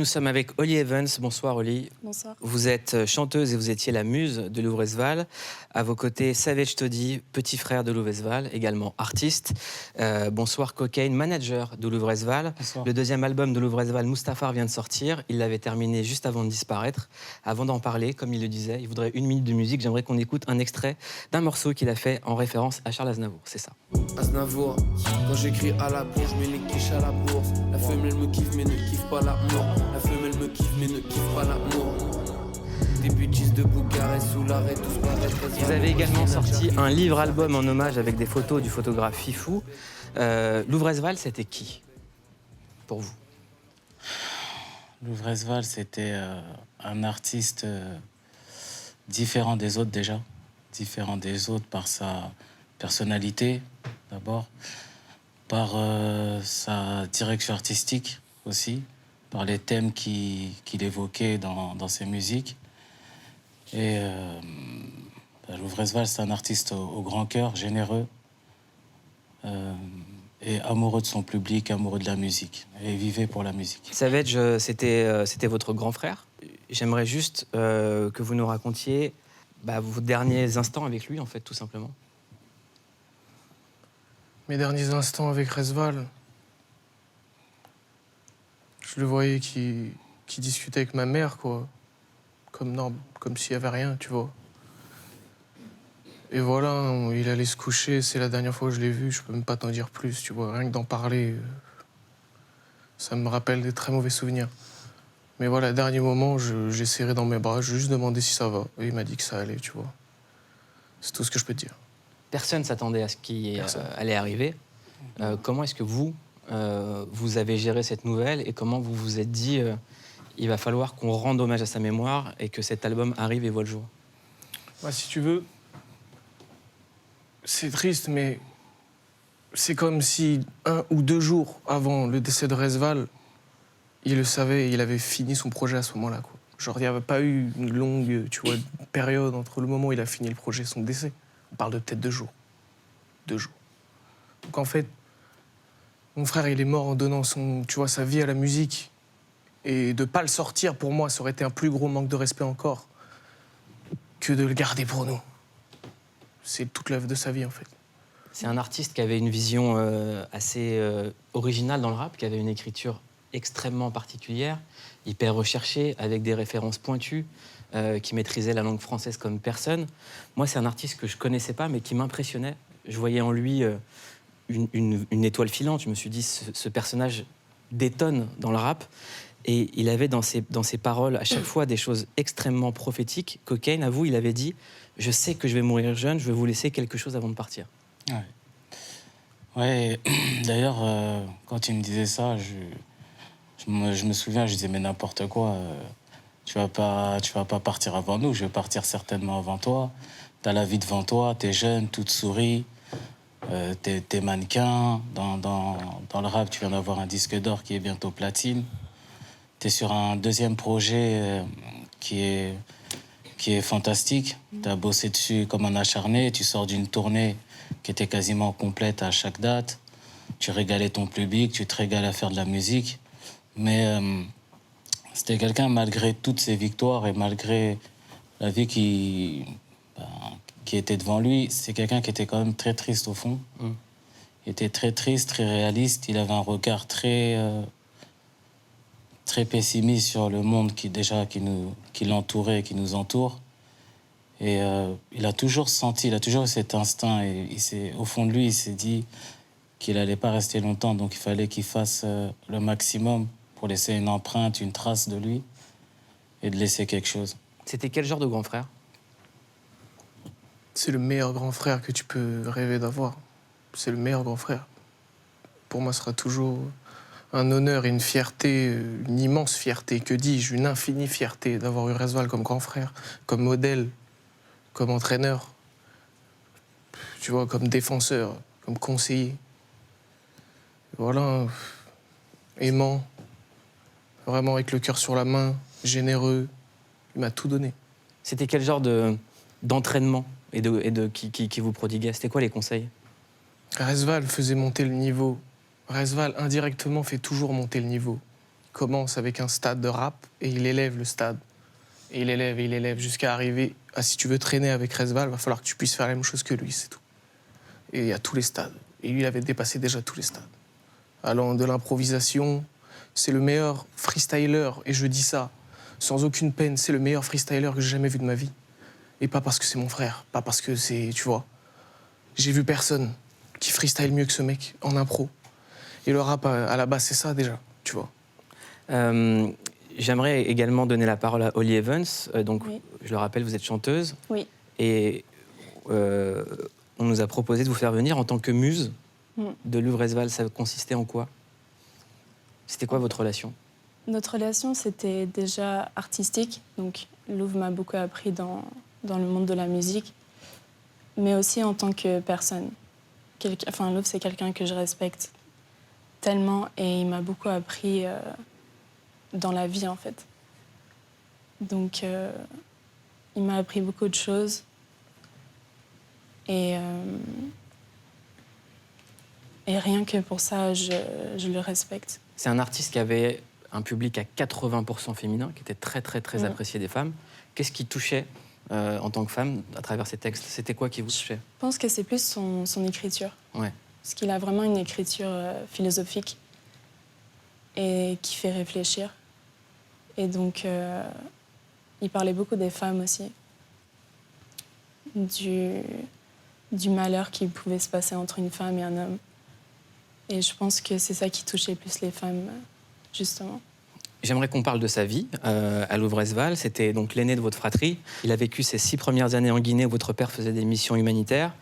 Nous sommes avec Holly Evans. Bonsoir Holly. Bonsoir. Vous êtes chanteuse et vous étiez la muse de Louvrezval. À vos côtés, Savage Toddy, petit frère de Louvrezval, également artiste. Bonsoir Cocaine, manager de Louvrezval. Bonsoir. Le deuxième album de Louvrezval, Mustafar, vient de sortir. Il l'avait terminé juste avant de disparaître. Avant d'en parler, comme il le disait, il voudrait 1 minute de musique. J'aimerais qu'on écoute un extrait d'un morceau qu'il a fait en référence à Charles Aznavour. C'est ça. Aznavour, quand j'écris à la bourse, je mets les quiches à la bourse. La femelle me kiffe mais ne kiffe pas l'amour. La femelle me kiffe mais ne kiffe pas l'amour. Des bêtises de Boucarest sous l'arrêt, tous paraissent. Vous avez également sorti un livre-album en hommage avec des photos du photographe Fifou. Louvrezval, c'était qui pour vous? Louvrezval, c'était un artiste différent des autres déjà. Différent des autres par sa personnalité, d'abord. Par sa direction artistique aussi. Par les thèmes qu'il évoquait dans ses musiques. Et Louvrezval, c'est un artiste au grand cœur, généreux. Et amoureux de son public, amoureux de la musique. Et vivait pour la musique. Savage, c'était votre grand frère. J'aimerais juste que vous nous racontiez vos derniers instants avec lui, en fait, tout simplement. Mes derniers instants avec Rezval, je le voyais qui discutait avec ma mère, quoi. Comme s'il n'y avait rien, tu vois. Et voilà, il allait se coucher, c'est la dernière fois que je l'ai vu, je peux même pas t'en dire plus, tu vois. Rien que d'en parler, ça me rappelle des très mauvais souvenirs. Mais voilà, dernier moment, j'ai serré dans mes bras, j'ai juste demandé si ça va. Et il m'a dit que ça allait, tu vois. C'est tout ce que je peux te dire. Personne ne s'attendait à ce qui allait arriver. Comment est-ce que vous avez géré cette nouvelle et comment vous vous êtes dit il va falloir qu'on rende hommage à sa mémoire et que cet album arrive et voit le jour? Si tu veux, c'est triste, mais c'est comme si 1 ou 2 jours avant le décès de Rezval, il le savait, il avait fini son projet à ce moment-là, quoi. Genre, il n'y avait pas eu une longue, tu vois, période entre le moment où il a fini le projet et son décès. On parle de peut-être 2 jours. 2 jours. Donc en fait, mon frère, il est mort en donnant sa vie à la musique. Et de ne pas le sortir, pour moi, ça aurait été un plus gros manque de respect encore que de le garder pour nous. C'est toute l'œuvre de sa vie, en fait. C'est un artiste qui avait une vision assez originale dans le rap, qui avait une écriture extrêmement particulière, hyper recherchée, avec des références pointues, qui maîtrisait la langue française comme personne. Moi, c'est un artiste que je connaissais pas, mais qui m'impressionnait. Je voyais en lui une étoile filante. Je me suis dit, ce personnage détonne dans le rap. Et il avait dans ses paroles à chaque fois des choses extrêmement prophétiques. Cocaine, à vous, il avait dit « Je sais que je vais mourir jeune, je vais vous laisser quelque chose avant de partir. » Ouais, d'ailleurs, quand il me disait ça, je me souviens, je disais « Mais n'importe quoi, tu vas pas partir avant nous, je vais partir certainement avant toi. T'as la vie devant toi, t'es jeune, toute souris. T'es mannequin. Dans le rap, tu viens d'avoir un disque d'or qui est bientôt platine. T'es sur un deuxième projet qui est fantastique. T'as bossé dessus comme un acharné. Tu sors d'une tournée qui était quasiment complète à chaque date. Tu régalais ton public, tu te régales à faire de la musique. Mais c'était quelqu'un, malgré toutes ses victoires et malgré la vie qui était devant lui, c'est quelqu'un qui était quand même très triste au fond. Il était très triste, très réaliste. Il avait un regard très pessimiste sur le monde qui l'entourait et qui nous entoure. Et il a toujours senti, il a toujours eu cet instinct. Et au fond de lui, il s'est dit qu'il n'allait pas rester longtemps. Donc il fallait qu'il fasse le maximum pour laisser une empreinte, une trace de lui et de laisser quelque chose. C'était quel genre de grand frère? C'est le meilleur grand frère que tu peux rêver d'avoir. C'est le meilleur grand frère. Pour moi, ce sera toujours un honneur et une fierté, une immense fierté, que dis-je, une infinie fierté d'avoir eu Rezval comme grand frère, comme modèle, comme entraîneur, tu vois, comme défenseur, comme conseiller. Voilà, aimant, vraiment avec le cœur sur la main, généreux, il m'a tout donné. C'était quel genre d'entraînement qui vous prodiguait? C'était quoi les conseils? Rezval faisait monter le niveau. Rezval, indirectement, fait toujours monter le niveau. commence avec un stade de rap et il élève le stade. Et il élève jusqu'à arriver à, si tu veux traîner avec Resval, il va falloir que tu puisses faire la même chose que lui, c'est tout. Et il y a tous les stades. Et lui, il avait dépassé déjà tous les stades. Allant de l'improvisation, c'est le meilleur freestyler, et je dis ça sans aucune peine, c'est le meilleur freestyler que j'ai jamais vu de ma vie. Et pas parce que c'est mon frère, pas parce que c'est, tu vois. J'ai vu personne qui freestyle mieux que ce mec en impro. Et le rap, à la base, c'est ça déjà, tu vois. J'aimerais également donner la parole à Holly Evans. Donc, Oui. je le rappelle, vous êtes chanteuse. Oui. Et on nous a proposé de vous faire venir en tant que muse de Louv Resval. Ça consistait en quoi? C'était quoi votre relation? Notre relation, c'était déjà artistique. Donc, Louv m'a beaucoup appris dans le monde de la musique, mais aussi en tant que personne. Louv, c'est quelqu'un que je respecte tellement et il m'a beaucoup appris dans la vie, en fait. Donc, il m'a appris beaucoup de choses. Et rien que pour ça, je le respecte. C'est un artiste qui avait un public à 80% féminin, qui était très, très, très apprécié des femmes. Qu'est-ce qui touchait en tant que femme à travers ses textes? C'était quoi qui vous touchait? Je pense que c'est plus son écriture. Ouais. Parce qu'il a vraiment une écriture philosophique et qui fait réfléchir. Et donc, il parlait beaucoup des femmes aussi. Du malheur qui pouvait se passer entre une femme et un homme. Et je pense que c'est ça qui touchait plus les femmes, justement. J'aimerais qu'on parle de sa vie à Louv Resval. C'était donc l'aîné de votre fratrie. Il a vécu ses 6 premières années en Guinée où votre père faisait des missions humanitaires.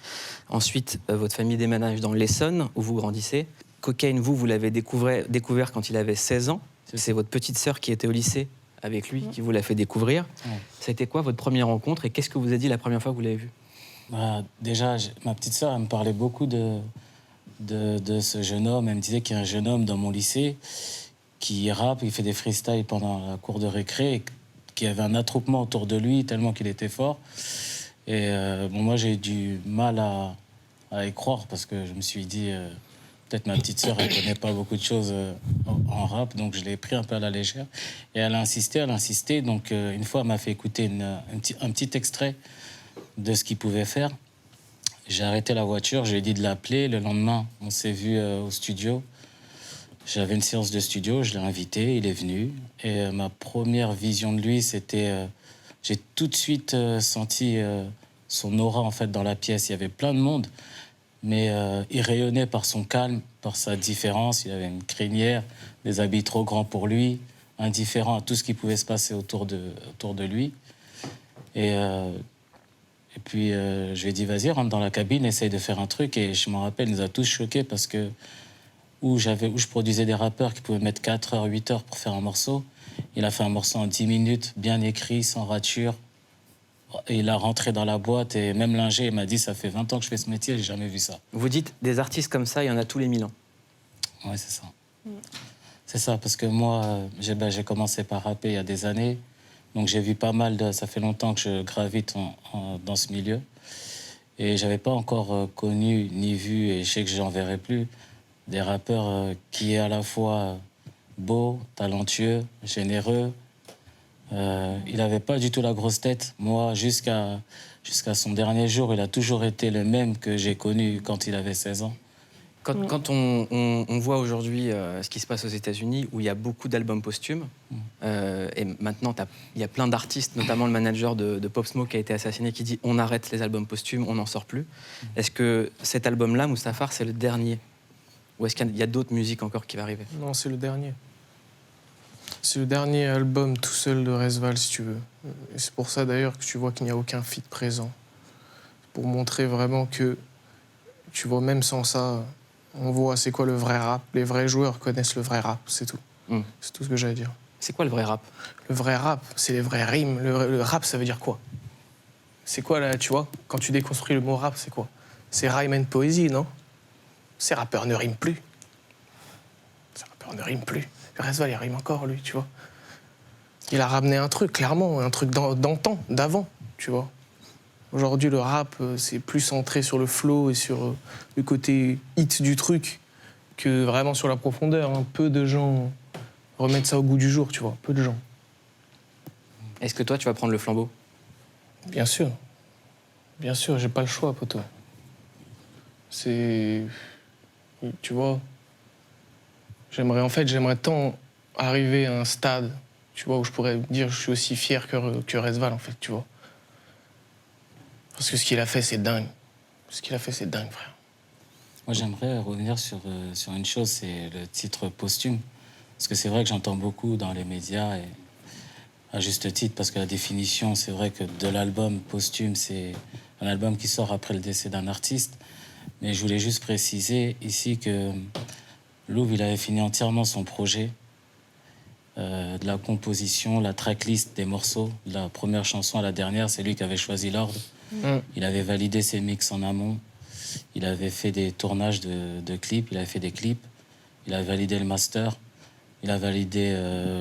Ensuite, votre famille déménage dans l'Essonne où vous grandissez. Cocaine, vous l'avez découvert quand il avait 16 ans. C'est votre petite sœur qui était au lycée avec lui qui vous l'a fait découvrir. Ouais. Ça a été quoi votre première rencontre et qu'est-ce que vous a dit la première fois que vous l'avez vu? Déjà, ma petite sœur, elle me parlait beaucoup de ce jeune homme. Elle me disait qu'il y a un jeune homme dans mon lycée qui rappe, il fait des freestyles pendant la cour de récré, et qui avait un attroupement autour de lui tellement qu'il était fort. Et moi, j'ai eu du mal à y croire parce que je me suis dit, peut-être ma petite sœur, elle connaît pas beaucoup de choses en rap, donc je l'ai pris un peu à la légère. Et elle a insisté. Donc une fois, elle m'a fait écouter un petit extrait de ce qu'il pouvait faire. J'ai arrêté la voiture, j'ai dit de l'appeler. Le lendemain, on s'est vu au studio. J'avais une séance de studio, je l'ai invité, il est venu. Et ma première vision de lui, c'était... j'ai tout de suite senti son aura, en fait, dans la pièce. Il y avait plein de monde, mais il rayonnait par son calme, par sa différence. Il avait une crinière, des habits trop grands pour lui, indifférent à tout ce qui pouvait se passer autour de lui. Et puis, je lui ai dit, vas-y, rentre dans la cabine, essaye de faire un truc. Et je m'en rappelle, il nous a tous choqués parce que où je produisais des rappeurs qui pouvaient mettre 4 heures, 8 heures pour faire un morceau. Il a fait un morceau en 10 minutes, bien écrit, sans rature. Et il a rentré dans la boîte et même l'ingé, il m'a dit, ça fait 20 ans que je fais ce métier, j'ai jamais vu ça. Vous dites, des artistes comme ça, il y en a tous les 1000 ans. Ouais, c'est ça. C'est ça, parce que moi, j'ai commencé par rapper il y a des années. Donc j'ai vu pas mal ça fait longtemps que je gravite dans ce milieu. Et j'avais pas encore connu ni vu, et je sais que j'en verrai plus, des rappeurs qui est à la fois beau, talentueux, généreux. Il avait pas du tout la grosse tête. Moi, jusqu'à son dernier jour, il a toujours été le même que j'ai connu quand il avait 16 ans. Quand on voit aujourd'hui ce qui se passe aux États-Unis, où il y a beaucoup d'albums posthumes, et maintenant il y a plein d'artistes, notamment le manager de Pop Smoke qui a été assassiné, qui dit on arrête les albums posthumes, on n'en sort plus. Est-ce que cet album-là, Mustafar, c'est le dernier? Ou est-ce qu'il y a d'autres musiques encore qui vont arriver? Non, c'est le dernier. C'est le dernier album tout seul de Resval, si tu veux. Et c'est pour ça d'ailleurs que tu vois qu'il n'y a aucun feat présent. Pour montrer vraiment que, tu vois, même sans ça, on voit c'est quoi le vrai rap. Les vrais joueurs connaissent le vrai rap, c'est tout. C'est tout ce que j'ai à dire. C'est quoi le vrai rap? Le vrai rap, c'est les vraies rimes. Le rap, ça veut dire quoi? C'est quoi, là, tu vois? Quand tu déconstruis le mot rap, c'est quoi? C'est rhyme and poésie, non? Ces rappeurs ne riment plus. Ces rappeurs ne riment plus. Resval, il rime encore, lui, tu vois. Il a ramené un truc, clairement, un truc d'antan, d'avant, tu vois. Aujourd'hui, le rap, c'est plus centré sur le flow et sur le côté hit du truc que vraiment sur la profondeur. Peu de gens remettre ça au goût du jour, tu vois, peu de gens. Est-ce que toi, tu vas prendre le flambeau? Bien sûr, j'ai pas le choix, poto. C'est... Tu vois, j'aimerais tant arriver à un stade, tu vois, où je pourrais dire je suis aussi fier que Resval, en fait, tu vois. Parce que ce qu'il a fait, c'est dingue. Ce qu'il a fait, c'est dingue, frère. Moi, j'aimerais revenir sur une chose, c'est le titre posthume. Parce que c'est vrai que j'entends beaucoup dans les médias, et à juste titre, parce que la définition, c'est vrai que de l'album posthume, c'est un album qui sort après le décès d'un artiste. Mais je voulais juste préciser ici que Louvre, il avait fini entièrement son projet, de la composition, la tracklist des morceaux, de la première chanson à la dernière, c'est lui qui avait choisi l'ordre. Il avait validé ses mix en amont. Il avait fait des tournages de clips, il avait fait des clips. Il a validé le master. Il a validé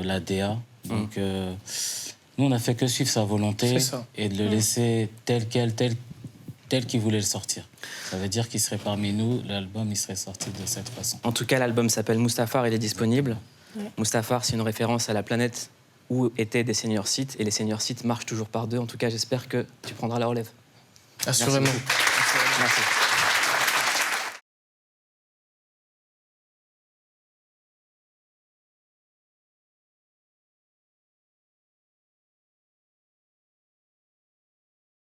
la DA. Donc, nous, on n'a fait que suivre sa volonté et de le laisser tel qu'il voulait le sortir. Ça veut dire qu'il serait parmi nous, l'album, il serait sorti de cette façon. En tout cas, l'album s'appelle Mustafar, il est disponible. Ouais. Mustafar, c'est une référence à la planète où étaient des senior sites, et les senior sites marchent toujours par deux. En tout cas, j'espère que tu prendras la relève. Assurément. Merci.